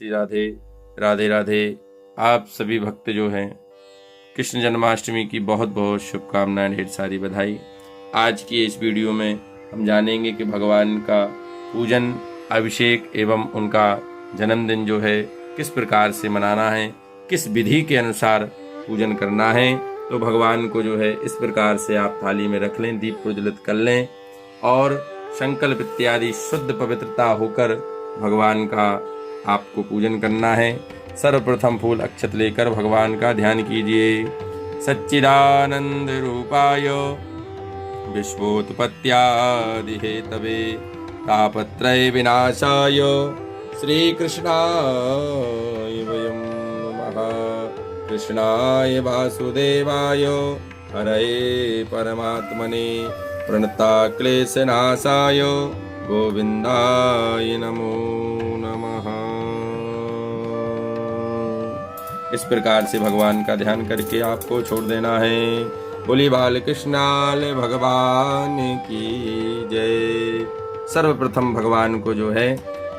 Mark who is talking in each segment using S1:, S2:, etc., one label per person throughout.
S1: श्री राधे राधे राधे। आप सभी भक्त जो हैं, कृष्ण जन्माष्टमी की बहुत बहुत शुभकामनाएं, ढेर सारी बधाई। आज की इस वीडियो में हम जानेंगे कि भगवान का पूजन, अभिषेक एवं उनका जन्मदिन जो है किस प्रकार से मनाना है, किस विधि के अनुसार पूजन करना है। तो भगवान को जो है इस प्रकार से आप थाली में रख लें, दीप प्रज्वलित कर लें और संकल्प इत्यादि शुद्ध पवित्रता होकर भगवान का आपको पूजन करना है। सर्वप्रथम फूल अक्षत लेकर भगवान का ध्यान कीजिए। सच्चिदानंद रूपाय विश्वोत्पत्त्यादि हेतवे तापत्रय विनाशाय श्री कृष्णाय वयं नमः। कृष्णाय वासुदेवाय हरये परमात्मने प्रणताक्लेशनाशाय गोविंदाय नमो नमः। इस प्रकार से भगवान का ध्यान करके आपको छोड़ देना है। बोली बाल कृष्णाल भगवान की जय। सर्वप्रथम भगवान को जो है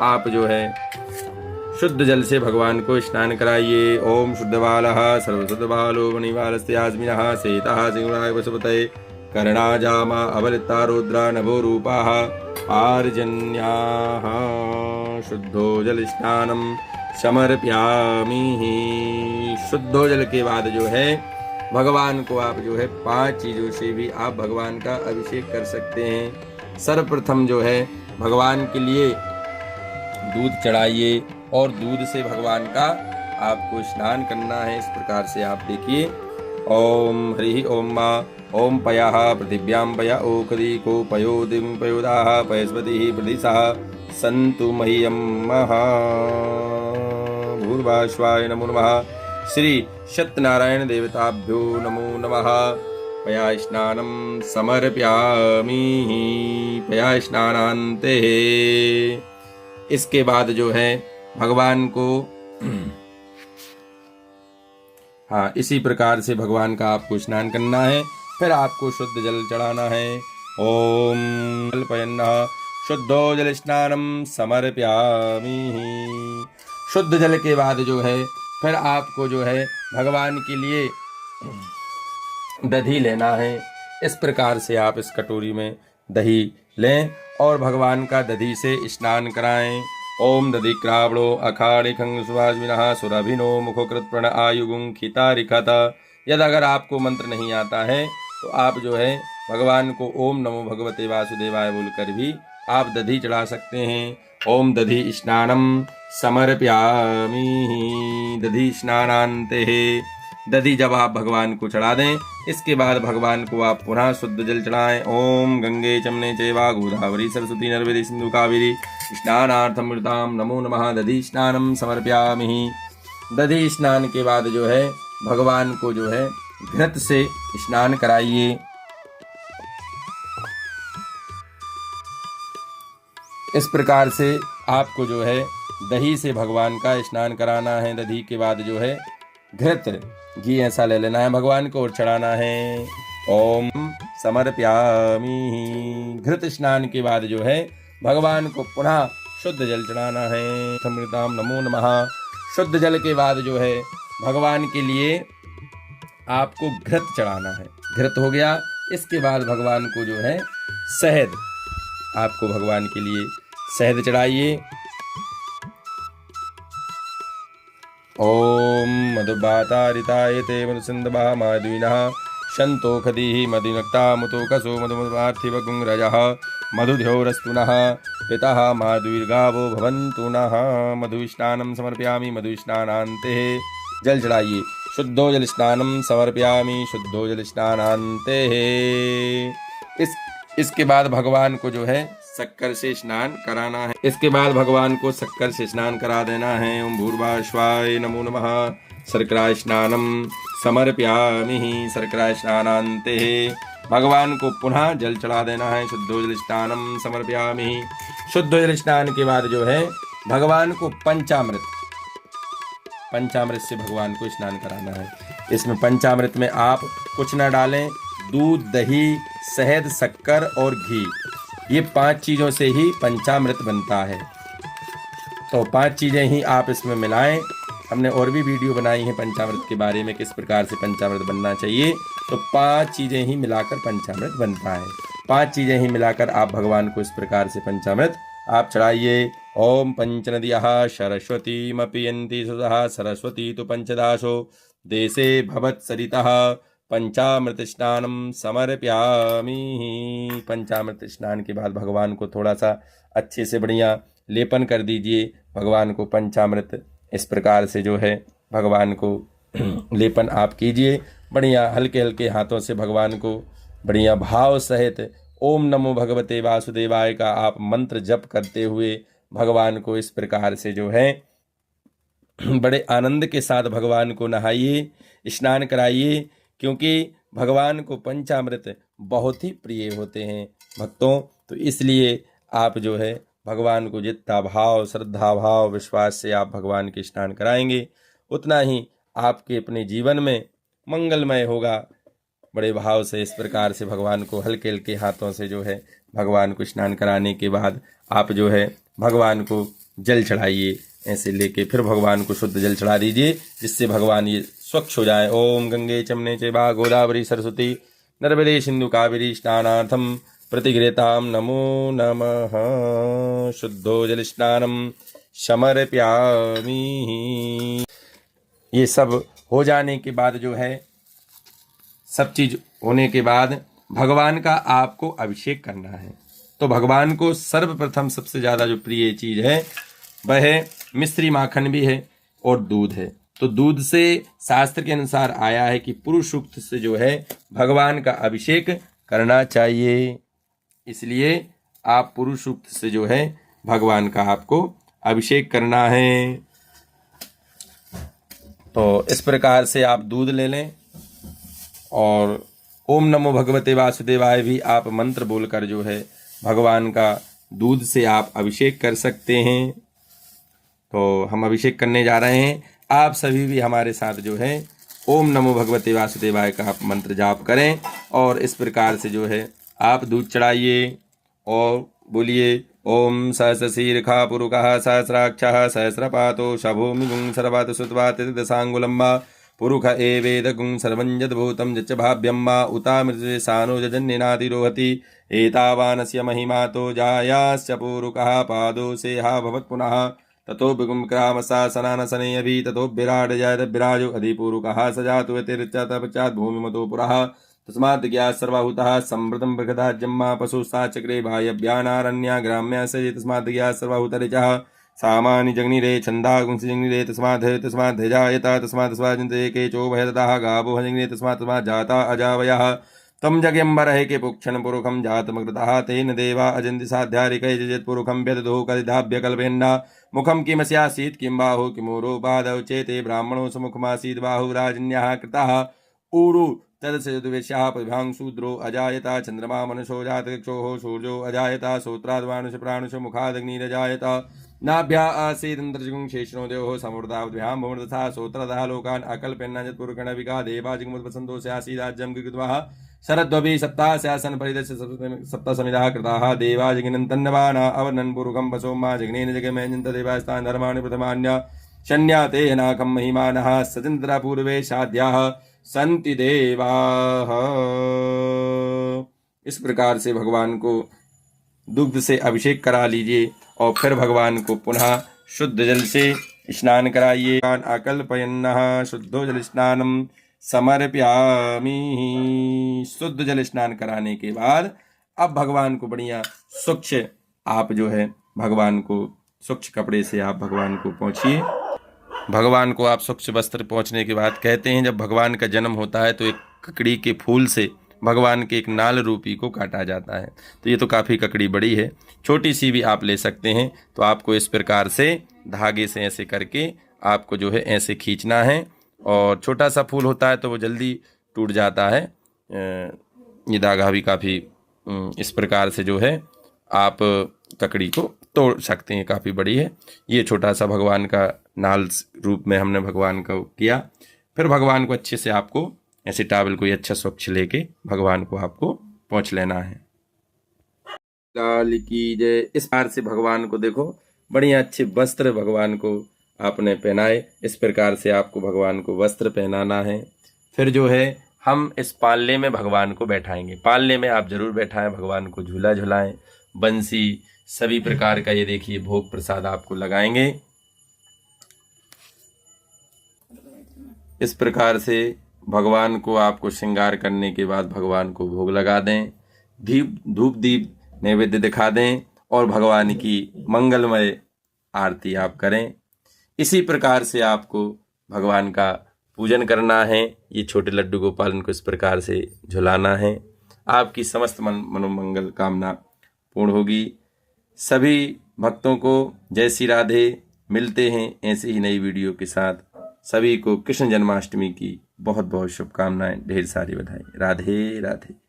S1: आप जो है शुद्ध जल से भगवान को स्नान कराइए। ओम शुद्ध बालः सर्वशुद्ध बालो मणिबालस्त्यास्मिनः सेतः सिंहाय वसुपतये कर्णाजामा अबलिता रुद्रा नभो रूपाः आर्जन्याः शुद्धो जल स्नानम समर्प्यामि। शुद्धो जल के बाद जो है भगवान को आप जो है 5 चीजों से भी आप भगवान का अभिषेक कर सकते हैं। सर्वप्रथम जो है भगवान के लिए दूध चढ़ाइए और दूध से भगवान का आपको स्नान करना है। इस प्रकार से आप देखिए। ओम हरि ओम मा ओम पयः पृथिव्यां पय ओकदी को पयोदिं पयोदाः पयस्पतिः प्रदिशः सन्तु मह्यं महा। भूर्भाश्वाय नमो नमः। श्री सत्यनारायण देवताभ्यो नमो नमः। पया स्नानं समर्प्यामि। पया स्नानान्ते। इसके बाद जो है भगवान को इसी प्रकार से भगवान का आपको स्नान करना है। फिर आपको शुद्ध जल चढ़ाना है। ओम अल्पयन्नः शुद्धो जल स्नानम समर्प्यामि। शुद्ध जल के बाद जो है फिर आपको जो है भगवान के लिए दही लेना है। इस प्रकार से आप इस कटोरी में दही लें और भगवान का दधी से स्नान कराएं। ओम दधि क्रावणो अखाड़े खंग सुभाषविनः सुरभिनो मुखोकृत प्रण आयुगुं खितारिखत। यदि अगर आपको मंत्र नहीं आता है तो आप जो है भगवान को ओम नमो भगवते वासुदेवाय बोलकर भी आप दधी चढ़ा सकते हैं। ओम दधि स्नानम समर्प्यामि। दधि स्नानान्ते। दधी जब आप भगवान को चढ़ा दें, इसके बाद भगवान को आप पुनः शुद्ध जल चढ़ाएं। ओम गंगे चमने चैवा गोदावरी सरस्वती नर्मदे सिंधु कावेरी स्नानार्थम मृताम नमो नमः। दधि स्नानम समर्प्यामि। दधी स्नान के बाद जो है भगवान को जो है घृत से स्नान कराइए। इस प्रकार से आपको जो है दही से भगवान का स्नान कराना है। दधी के बाद जो है घृत घी ऐसा ले लेना है भगवान को और चढ़ाना है। ओम समर्प्यामि। घृत स्नान के बाद जो है भगवान को पुनः शुद्ध जल चढ़ाना है। अमृताम नमो नमः। शुद्ध जल के बाद जो है भगवान के लिए आपको घृत चढ़ाना है। घृत हो गया। इसके बाद भगवान को जो है शहद, आपको भगवान के लिए शहद चढ़ाइए। ओम मधुबातारिताय ते मधुसिंधवा माधुविनः शन्तोखदीः मधुनक्ता मुतोकसो मधुमपार्थिवगुंरजः मधुध्योरस्तु नः पितः माधुर्गावो भवन्तु नः। मधुस्नानं समर्प्यामि। मधुस्नानान्ते। जल चढ़ाइए। शुद्धो जल स्नानं समर्प्यामि। शुद्धो जल स्नानान्ते। इसके बाद भगवान को जो है शक्कर से स्नान कराना है। इसके बाद भगवान को शक्कर से स्नान करा देना है। ओम भूर्भाश्वाय नमो नमः। शर्करा स्नानम समर्प्यामि। शर्करा स्नानान्ते। भगवान को पुनः जल चढ़ा देना है। शुद्धो जल स्नानम समर्प्यामि। शुद्ध जल स्नान के बाद जो है भगवान को पंचामृत से भगवान को स्नान कराना है। इसमें पंचामृत में आप कुछ न डालें, दूध, दही, शहद, शक्कर और घी, ये 5 चीजों से ही पंचामृत बनता है। तो 5 चीज़ें ही आप इसमें मिलाएं। हमने और भी वीडियो बनाई हैं पंचामृत के बारे में, किस प्रकार से पंचामृत बनना चाहिए। तो 5 चीज़ें ही मिलाकर पंचामृत बनता है। 5 चीज़ें ही मिलाकर आप भगवान को इस प्रकार से पंचामृत आप चढ़ाइए। ओम पंचनद्यः सरस्वतीमपि यन्ति सुतः सरस्वती तो पंचदाशो देशे भवत्सरितः पंचामृत स्नानम समर्पयामि। पंचामृत स्नान के बाद भगवान को थोड़ा सा अच्छे से बढ़िया लेपन कर दीजिए। भगवान को पंचामृत इस प्रकार से जो है भगवान को लेपन आप कीजिए। बढ़िया हल्के हल्के हाथों से भगवान को बढ़िया भाव सहित ओम नमो भगवते वासुदेवाय का आप मंत्र जप करते हुए भगवान को इस प्रकार से जो है बड़े आनंद के साथ भगवान को नहाइए, स्नान कराइए, क्योंकि भगवान को पंचामृत बहुत ही प्रिय होते हैं भक्तों। तो इसलिए आप जो है भगवान को जितना भाव, श्रद्धा भाव, विश्वास से आप भगवान के स्नान कराएंगे, उतना ही आपके अपने जीवन में मंगलमय होगा। बड़े भाव से इस प्रकार से भगवान को हल्के हल्के हाथों से जो है भगवान को स्नान कराने के बाद आप जो है भगवान को जल चढ़ाइए। ऐसे लेके फिर भगवान को शुद्ध जल चढ़ा दीजिए, जिससे भगवान ये स्वच्छ हो जाए। ओम गंगे चमने चैवा गोदावरी सरस्वती नर्मदे सिंधु कावेरी स्नानार्थम प्रतिगृहताम नमो नमः। शुद्धो जल स्नानम समर्पयामि। ये सब हो जाने के बाद जो है, सब चीज होने के बाद भगवान का आपको अभिषेक करना है। तो भगवान को सर्वप्रथम सबसे ज़्यादा जो प्रिय चीज़ है वह है मिश्री माखन भी है और दूध है। तो दूध से शास्त्र के अनुसार आया है कि पुरुष सूक्त से जो है भगवान का अभिषेक करना चाहिए। इसलिए आप पुरुष सूक्त से जो है भगवान का आपको अभिषेक करना है। तो इस प्रकार से आप दूध ले लें और ओम नमो भगवते वासुदेवाय भी आप मंत्र बोलकर जो है भगवान का दूध से आप अभिषेक कर सकते हैं। तो हम अभिषेक करने जा रहे हैं। आप सभी भी हमारे साथ जो है ओम नमो भगवते वासुदेवाय का आप मंत्र जाप करें और इस प्रकार से जो है आप दूध चढ़ाइए और बोलिए ओम सहस्रशीर्षा पुरुषः सहस्राक्षः सहस्रपातो शभूमि गुं सर्वात सुतवात दशांगुलम्बा पुरुष एवेदगुं सर्वं यद्भूतं यच्च भाव्यं वा उतामृतसानो जजन्यनातिरोहति एतावानस्य महिमा तो जायाश्च पुरुषः पादो सेहा भवत् पुनः ततो विगुं क्रामशासनानशने अभि ततो विराट जायत विराजो अधिपुरुषः सजातु यतिर्चतपश्चात् भूमिमतो पुरः तस्मात् ज्ञात सर्वाहुतः संवृतं बृहदाज्यम्मा पशुस्ता चक्रे भायव्यानारण्या ग्राम्या सजे तस्मात् ज्ञात सर्वाहुतरिचः सामानि जग्निरे छंदा गुंसि जग्निरे तस्मात् जायता तस्मात् स्वाजन्ते के चोभयतः गावो जग्निरे तस्मात् जाता अजावयः तम जगम्बरहे के पुक्षण पुरुषम जातमकृतः तेन देवा अजन्ति साध्यारिकै जजत् पुरुषम व्यदधो कलिधाभ्य कल्पेन्ना मुखम किमस्यासीत् किं बाहु किमूरो पादौ चेते ब्राह्मणो समुखमासीत् बाहु राजन्यः कृतः ऊरु तदस्यद्वेश्याः प्रभां शूद्रो अजायता चंद्रमा मनुषो जातक्षोः सूर्यो अजायता श्रोत्राद्वानुष प्राणुष मुखादग्निरजायता नाभ्या आसीदन्तर्जुगुं शेषणो देवो समृद्धाभ्यां भूमर्दथा श्रोत्रतः लोकान् अकल्पेन्नजत्पुरुकणविका देवाजिगमुत्पसन्तोषासीदाज्यं कृत्वा शरद्वभि सप्तास्यासन परिदस्य सप्तसमिधाः कृताः देवा जगिनन्तन्नवाना अवर्णन् पुरुषं वसोमा जग्नेन जगमेजन्त देवास्तान् धर्माणि प्रथमान्य शन्याते हनाकं महिमानः सचन्द्रा पूर्वे साध्याः सन्ति देवाः। इस प्रकार से भगवान को दुग्ध से अभिषेक करा लीजिए और फिर भगवान को पुनः शुद्ध जल से स्नान कराइए। अकल्पयन्नः शुद्धो जल स्नानम समर्पयामि। शुद्ध जल स्नान कराने के बाद अब भगवान को बढ़िया स्वच्छ आप जो है भगवान को स्वच्छ कपड़े से आप भगवान को पोंछिए। भगवान को आप स्वच्छ वस्त्र पोंछने के बाद कहते हैं जब भगवान का जन्म होता है तो एक ककड़ी के फूल से भगवान के एक नाल रूपी को काटा जाता है। तो ये तो काफ़ी ककड़ी बड़ी है, छोटी सी भी आप ले सकते हैं। तो आपको इस प्रकार से धागे से ऐसे करके आपको जो है ऐसे खींचना है और छोटा सा फूल होता है तो वो जल्दी टूट जाता है। ये धागा भी काफ़ी इस प्रकार से जो है आप ककड़ी को तोड़ सकते हैं, काफ़ी बड़ी है। ये छोटा सा भगवान का नाल रूप में हमने भगवान का किया। फिर भगवान को अच्छे से आपको ऐसे टावल को अच्छा स्वच्छ लेके भगवान को आपको पोंछ लेना है। लाल की जय। इस बार से भगवान को देखो बढ़िया अच्छे वस्त्र भगवान को आपने पहनाए। इस प्रकार से आपको भगवान को वस्त्र पहनाना है। फिर जो है हम इस पालने में भगवान को बैठाएंगे। पालने में आप जरूर बैठाएं, भगवान को झूला झुलाएं, बंसी सभी प्रकार का ये देखिए भोग प्रसाद आपको लगाएंगे। इस प्रकार से भगवान को आपको श्रृंगार करने के बाद भगवान को भोग लगा दें, धूप दीप नैवेद्य दिखा दें और भगवान की मंगलमय आरती आप करें। इसी प्रकार से आपको भगवान का पूजन करना है। ये छोटे लड्डू गोपालन को इस प्रकार से झुलाना है। आपकी समस्त मनोमंगल कामना पूर्ण होगी। सभी भक्तों को जय श्री राधे। मिलते हैं ऐसे ही नई वीडियो के साथ। सभी को कृष्ण जन्माष्टमी की बहुत बहुत शुभकामनाएं, ढेर सारी बधाई। राधे राधे।